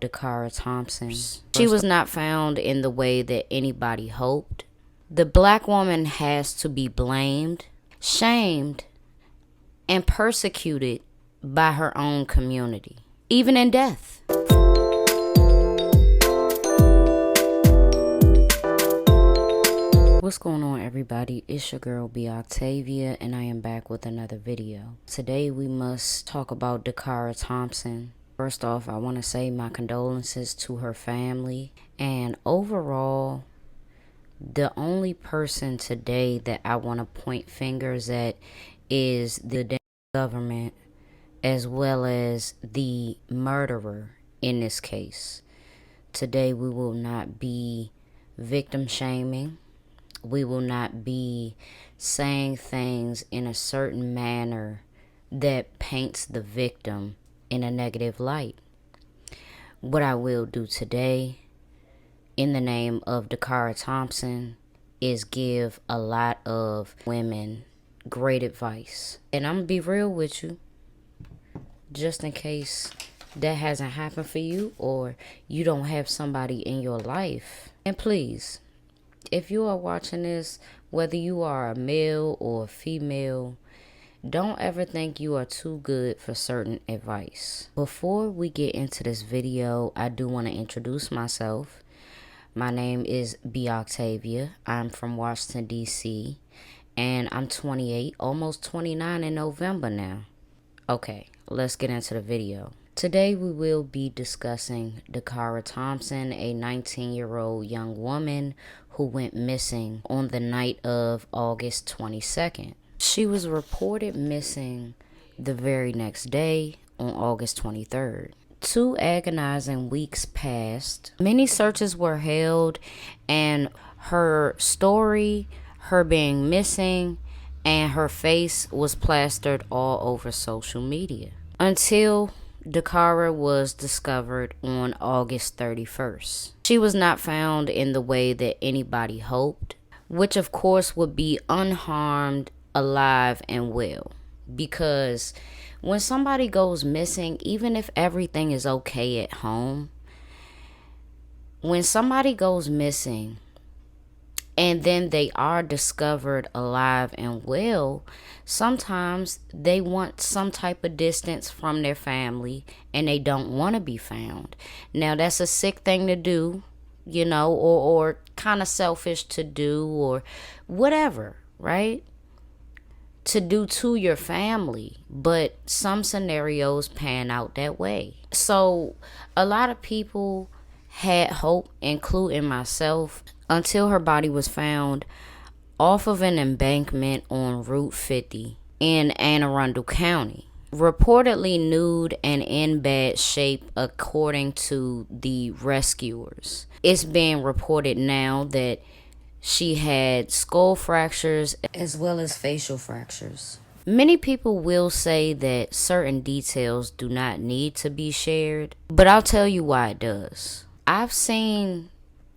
DACARA Thompson. She was not found in the way that anybody hoped. The black woman has to be blamed, shamed, and persecuted by her own community, even in death. What's going on, everybody? It's your girl B Octavia, and I am back with another video. Today we must talk about DACARA Thompson. First off, I want to say my condolences to her family, and overall, the only person today that I want to point fingers at is the government, as well as the murderer in this case. Today we will not be victim shaming. We will not be saying things in a certain manner that paints the victim in a negative light. What I will do today, in the name of DACARA Thompson, is give a lot of women great advice. And I'm going to be real with you, just in case that hasn't happened for you or you don't have somebody in your life. And please, if you are watching this, whether you are a male or a female, don't ever think you are too good for certain advice. Before we get into this video, I do want to introduce myself. My name is B Octavia. I'm from Washington, D.C., and I'm 28, almost 29 in November now. Okay, let's get into the video. Today we will be discussing DACARA Thompson, a 19-year-old young woman who went missing on the night of August 22nd. She was reported missing the very next day on August 23rd. 2 agonizing weeks passed. Many searches were held, and her story, her being missing, and her face was plastered all over social media until DACARA was discovered on August 31st. She was not found in the way that anybody hoped, which of course would be unharmed, alive, and well. Because when somebody goes missing, even if everything is okay at home, when somebody goes missing and then they are discovered alive and well, sometimes they want some type of distance from their family and they don't want to be found. Now, that's a sick thing to do, you know, or kind of selfish to do, or whatever, right? To do to your family, but some scenarios pan out that way. So a lot of people had hope, including myself, until her body was found off of an embankment on Route 50 in Anne Arundel County. Reportedly nude and in bad shape, according to the rescuers. It's being reported now that she had skull fractures as well as facial fractures. Many people will say that certain details do not need to be shared, but I'll tell you why it does. I've seen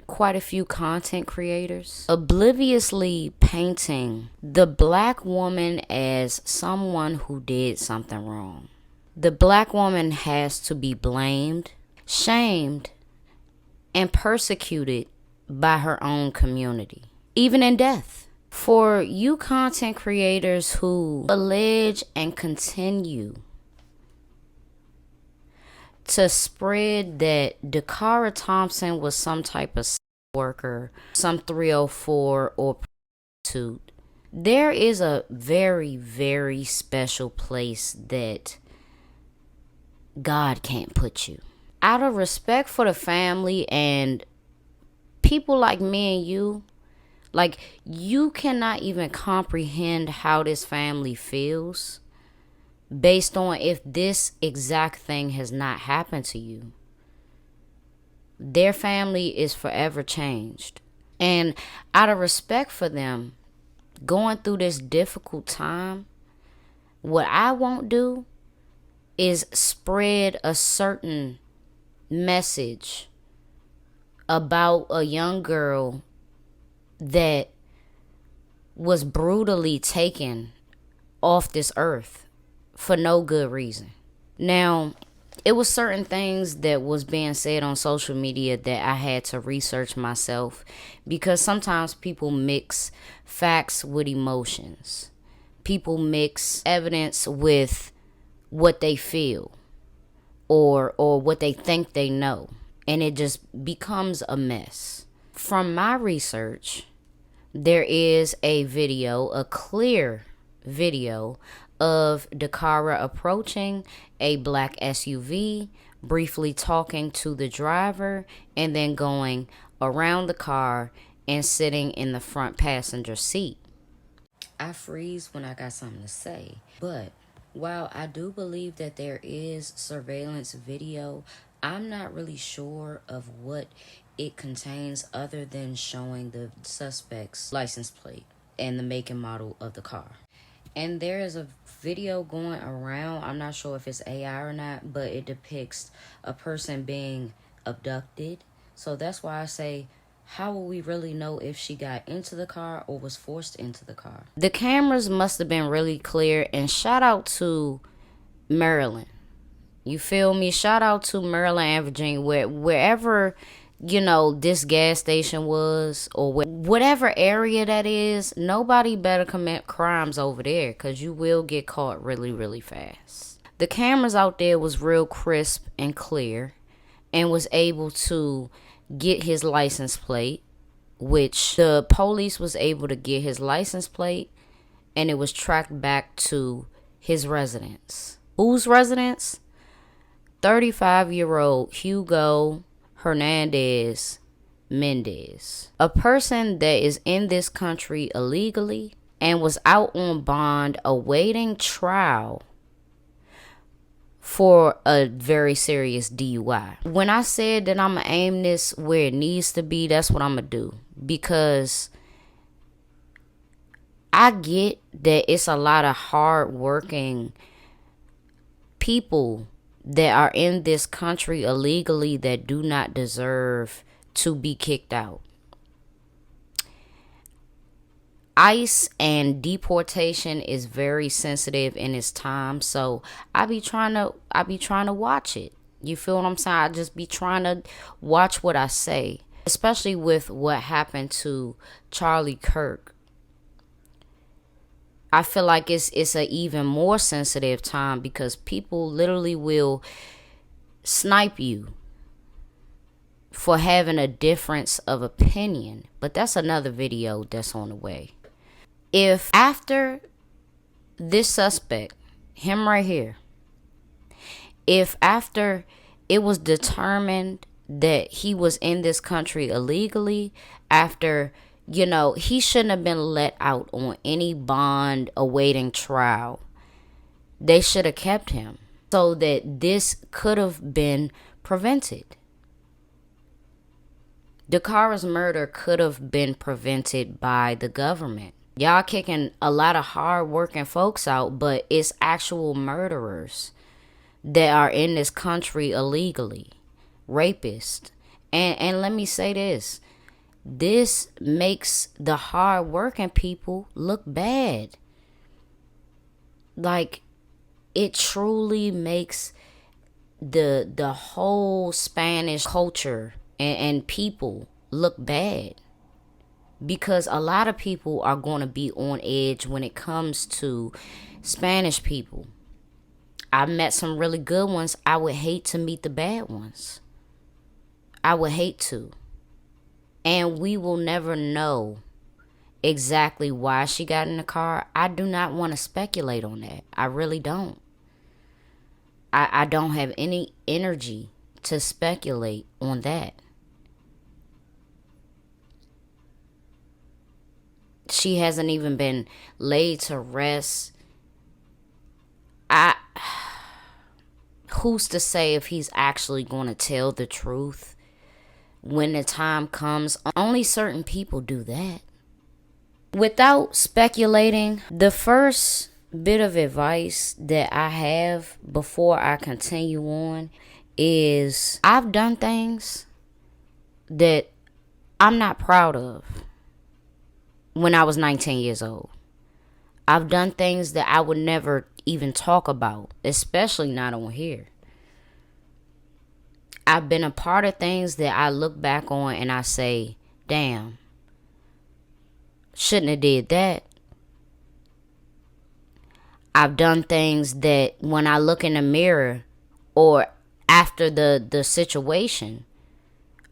quite a few content creators obliviously painting the black woman as someone who did something wrong. The black woman has to be blamed, shamed, and persecuted by her own community, even in death. For you content creators who allege and continue to spread that DACARA Thompson was some type of worker, some 304 or prostitute, there is a very, very special place that God can't put you. Out of respect for the family and people like me and you, like, you cannot even comprehend how this family feels based on if this exact thing has not happened to you. Their family is forever changed. And out of respect for them going through this difficult time, what I won't do is spread a certain message about a young girl that was brutally taken off this earth for no good reason. Now, it was certain things that was being said on social media that I had to research myself, because sometimes people mix facts with emotions. People mix evidence with what they feel or what they think they know, and it just becomes a mess. From my research, there is a video, a clear video of DACARA approaching a black SUV, briefly talking to the driver, and then going around the car and sitting in the front passenger seat. I freeze when I got something to say, but while I do believe that there is surveillance video, I'm not really sure of what it contains other than showing the suspect's license plate and the make and model of the car. And there is a video going around, I'm not sure if it's AI or not, but it depicts a person being abducted. So that's why I say, how will we really know if she got into the car or was forced into the car? The cameras must have been really clear, and shout out to Maryland. You feel me? Shout out to Maryland and Virginia, wherever, you know, this gas station was, or whatever area that is. Nobody better commit crimes over there, because you will get caught really, really fast. The cameras out there was real crisp and clear, and was able to get his license plate, which the police was able to get his license plate, and it was tracked back to his residence. Whose residence? 35-year-old Hugo Hernandez Mendez, a person that is in this country illegally and was out on bond awaiting trial for a very serious DUI. When I said that I'm gonna aim this where it needs to be, that's what I'm gonna do, because I get that it's a lot of hard-working people that are in this country illegally that do not deserve to be kicked out. ICE and deportation is very sensitive in its time, so I be trying to watch it. You feel what I'm saying? I just be trying to watch what I say, especially with what happened to Charlie Kirk. I feel like it's an even more sensitive time, because people literally will snipe you for having a difference of opinion. But that's another video that's on the way. If after this suspect, him right here, if after it was determined that he was in this country illegally, after, you know, he shouldn't have been let out on any bond awaiting trial, they should have kept him so that this could have been prevented. DACARA's murder could have been prevented by the government. Y'all kicking a lot of hard-working folks out, but it's actual murderers that are in this country illegally. Rapists. And let me say this. This makes the hard-working people look bad. Like, it truly makes the whole Spanish culture and people look bad. Because a lot of people are going to be on edge when it comes to Spanish people. I've met some really good ones. I would hate to meet the bad ones. I would hate to. And we will never know exactly why she got in the car. I do not want to speculate on that. I really don't. I don't have any energy to speculate on that. She hasn't even been laid to rest. Who's to say if he's actually going to tell the truth when the time comes? Only certain people do that. Without speculating, the first bit of advice that I have before I continue on is, I've done things that I'm not proud of. When I was 19 years old, I've done things that I would never even talk about, especially not on here. I've been a part of things that I look back on and I say, damn, shouldn't have did that. I've done things that when I look in the mirror or after the situation,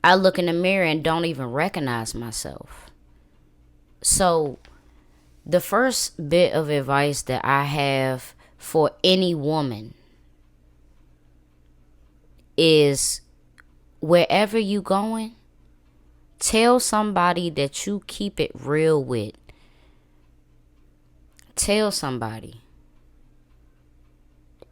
I look in the mirror and don't even recognize myself. So the first bit of advice that I have for any woman is, wherever you going, tell somebody that you keep it real with. Tell somebody.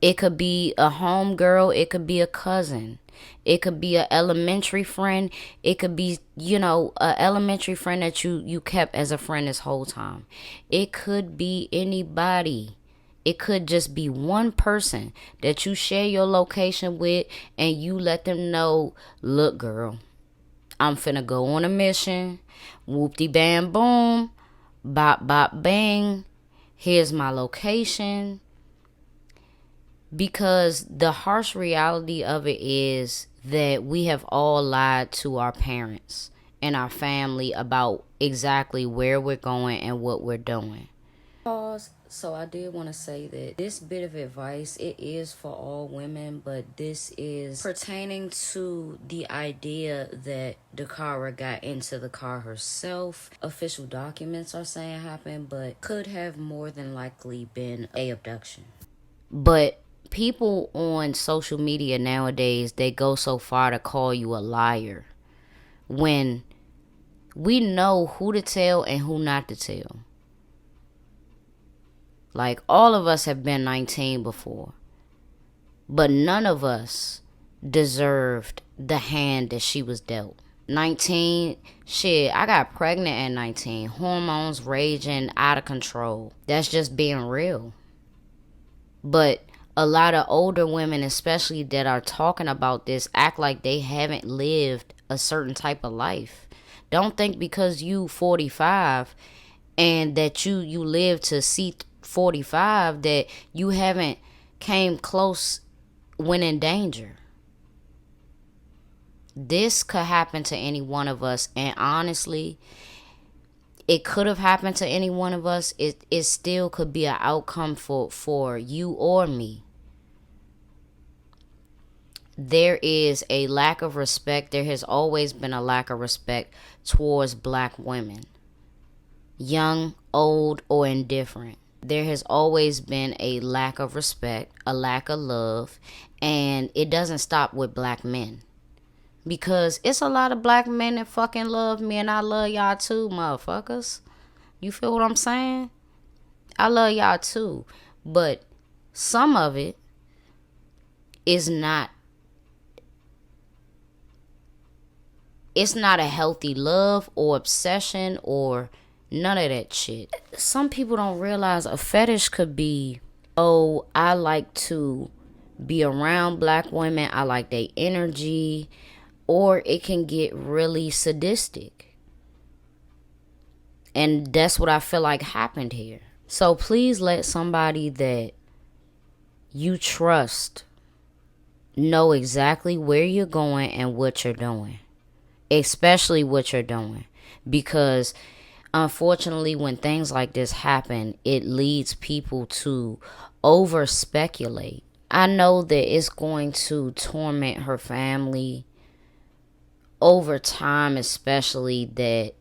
It could be a homegirl. It could be a cousin. It could be an elementary friend. It could be, an elementary friend that you kept as a friend this whole time. It could be anybody. It could just be one person that you share your location with and you let them know, look, girl, I'm finna go on a mission. Whoop-de-bam boom. Bop, bop, bang. Here's my location. Because the harsh reality of it is that we have all lied to our parents and our family about exactly where we're going and what we're doing. Pause. So I did want to say that this bit of advice, it is for all women, but this is pertaining to the idea that DACARA got into the car herself. Official documents are saying happened, but could have more than likely been a abduction. But people on social media nowadays, they go so far to call you a liar when we know who to tell and who not to tell. Like, all of us have been 19 before, but none of us deserved the hand that she was dealt. 19, shit, I got pregnant at 19, hormones raging out of control. That's just being real. But a lot of older women, especially that are talking about this, act like they haven't lived a certain type of life. Don't think because you 45 and that you live to see 45 that you haven't came close when in danger. This could happen to any one of us, and honestly, it could have happened to any one of us. It still could be an outcome for you or me. There is a lack of respect. There has always been a lack of respect towards black women, young, old, or indifferent. There has always been a lack of respect, a lack of love, and it doesn't stop with black men. Because it's a lot of black men that fucking love me, and I love y'all too, motherfuckers. You feel what I'm saying? I love y'all too. But some of it is not, it's not a healthy love or obsession or none of that shit. Some people don't realize a fetish could be, oh, I like to be around black women. I like their energy. Or it can get really sadistic. And that's what I feel like happened here. So please let somebody that you trust know exactly where you're going and what you're doing. Especially what you're doing. Because unfortunately, when things like this happen, it leads people to over speculate. I know that it's going to torment her family over time, especially that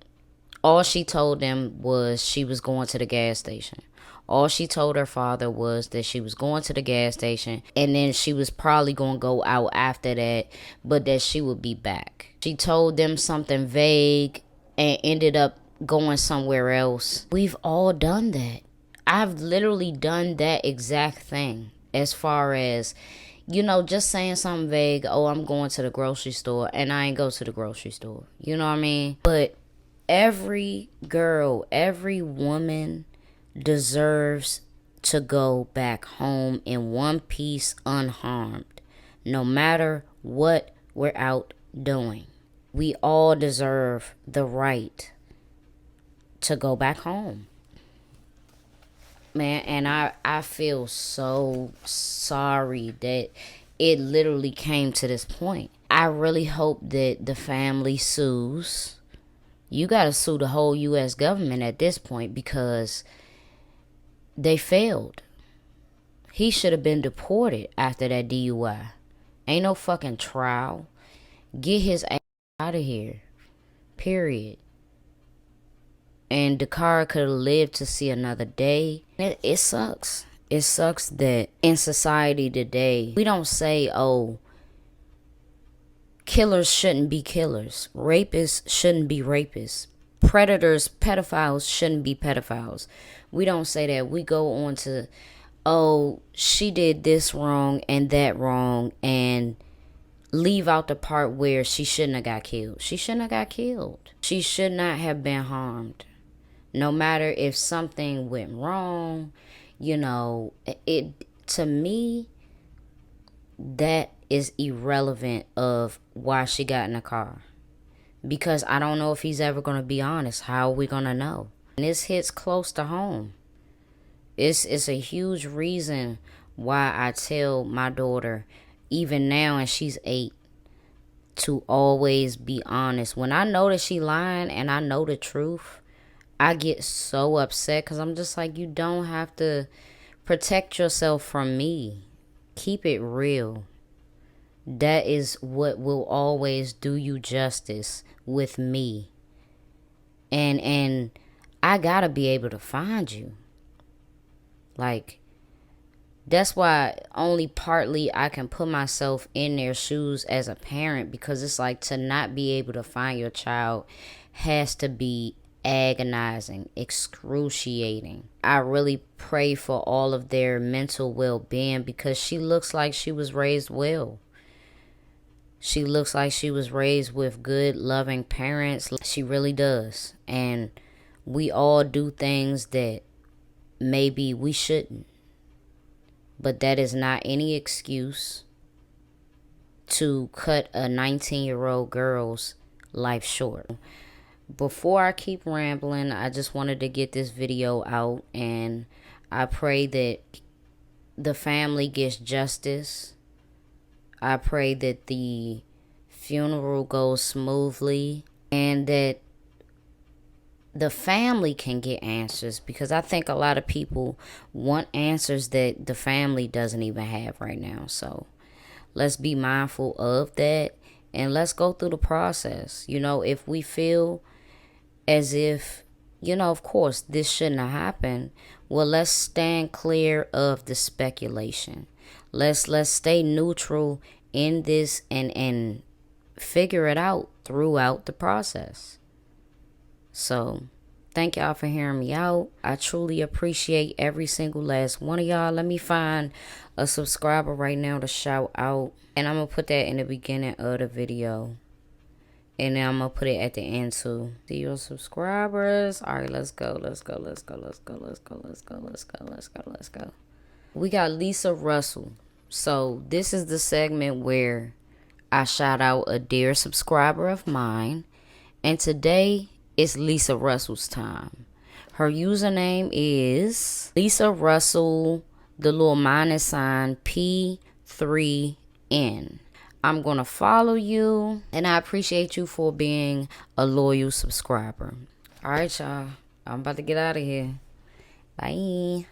all she told them was she was going to the gas station. All she told her father was that she was going to the gas station and then she was probably going to go out after that, but that she would be back. She told them something vague and ended up going somewhere else. We've all done that. I've literally done that exact thing, as far as, just saying something vague. Oh, I'm going to the grocery store, and I ain't go to the grocery store. You know what I mean? But every girl, every woman deserves to go back home in one piece, unharmed, no matter what we're out doing. We all deserve the right to go back home. Man, and I feel so sorry that it literally came to this point. I really hope that the family sues. You got to sue the whole U.S. government at this point because they failed. He should have been deported after that DUI. Ain't no fucking trial. Get his ass out of here. Period. And DACARA could have lived to see another day. It sucks. It sucks that in society today, we don't say, oh, killers shouldn't be killers. Rapists shouldn't be rapists. Predators, pedophiles shouldn't be pedophiles. We don't say that. We go on to, oh, she did this wrong and that wrong, and leave out the part where she shouldn't have got killed. She shouldn't have got killed. She should not have been harmed. No matter if something went wrong, you know, to me, that is irrelevant of why she got in the car. Because I don't know if he's ever going to be honest. How are we going to know? And this hits close to home. It's a huge reason why I tell my daughter, even now, and she's 8, to always be honest. When I know that she lying and I know the truth, I get so upset because I'm just like, you don't have to protect yourself from me. Keep it real. That is what will always do you justice with me. And I gotta be able to find you. Like, that's why only partly I can put myself in their shoes as a parent, because it's like, to not be able to find your child has to be agonizing, excruciating. I really pray for all of their mental well-being, because she looks like she was raised well. She looks like she was raised with good, loving parents. She really does. And we all do things that maybe we shouldn't. But that is not any excuse to cut a 19-year-old girl's life short. Before I keep rambling, I just wanted to get this video out, and I pray that the family gets justice. I pray that the funeral goes smoothly, and that the family can get answers, because I think a lot of people want answers that the family doesn't even have right now. So let's be mindful of that, and let's go through the process. You know, if we feel as if, you know, of course, this shouldn't have happened, well, let's stand clear of the speculation. Let's stay neutral in this and figure it out throughout the process. So thank y'all for hearing me out. I truly appreciate every single last one of y'all. Let me find a subscriber right now to shout out, and I'm gonna put that in the beginning of the video, and then I'm gonna put it at the end too. See your subscribers. All right, let's go. We got Lisa Russell. So this is the segment where I shout out a dear subscriber of mine, and today it's Lisa Russell's time. Her username is Lisa Russell, the little minus sign, P3N. I'm going to follow you, and I appreciate you for being a loyal subscriber. All right, y'all. I'm about to get out of here. Bye.